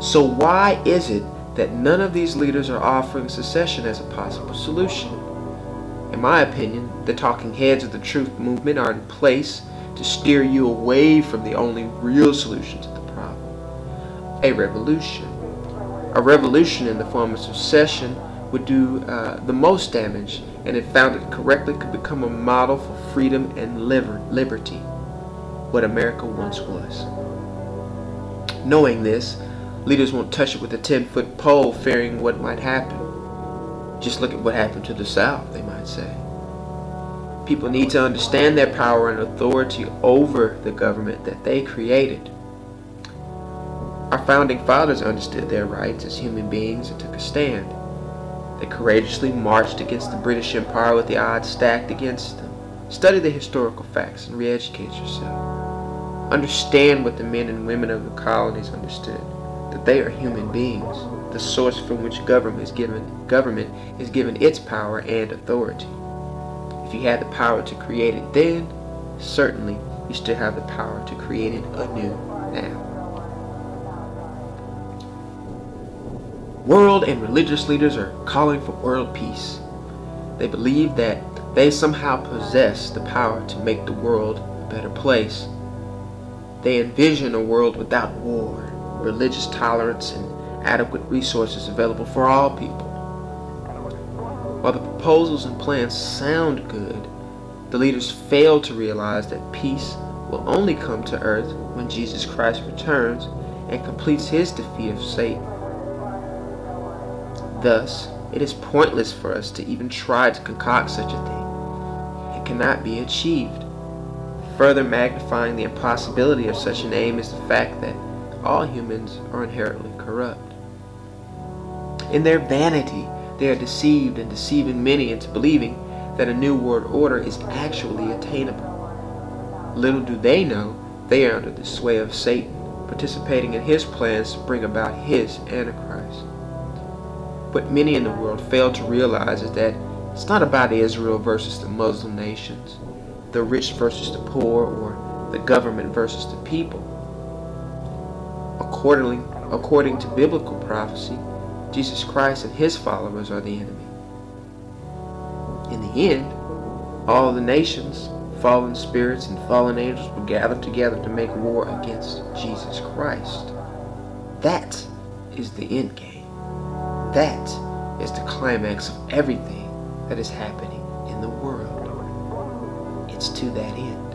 So why is it that none of these leaders are offering secession as a possible solution? In my opinion, the talking heads of the truth movement are in place to steer you away from the only real solution to the problem: a revolution. A revolution in the form of secession would do the most damage, and if founded correctly could become a model for freedom and liberty, what America once was. Knowing this, leaders won't touch it with a 10-foot pole, fearing what might happen. Just look at what happened to the South, they might say. People need to understand their power and authority over the government that they created. Our founding fathers understood their rights as human beings and took a stand. They courageously marched against the British Empire with the odds stacked against them. Study the historical facts and re-educate yourself. Understand what the men and women of the colonies understood, that they are human beings, the source from which government is given its power and authority. If you had the power to create it then, certainly you still have the power to create it anew now. World and religious leaders are calling for world peace. They believe that they somehow possess the power to make the world a better place. They envision a world without war, religious tolerance, and adequate resources available for all people. While the proposals and plans sound good, the leaders fail to realize that peace will only come to earth when Jesus Christ returns and completes his defeat of Satan. Thus, it is pointless for us to even try to concoct such a thing. It cannot be achieved. Further magnifying the impossibility of such an aim is the fact that all humans are inherently corrupt. In their vanity, they are deceived and deceiving many into believing that a new world order is actually attainable. Little do they know they are under the sway of Satan, participating in his plans to bring about his Antichrist. What many in the world fail to realize is that it's not about Israel versus the Muslim nations, the rich versus the poor, or the government versus the people. According to biblical prophecy, Jesus Christ and his followers are the enemy. In the end, all the nations, fallen spirits, and fallen angels will gather together to make war against Jesus Christ. That is the end game. That is the climax of everything that is happening in the world. It's to that end.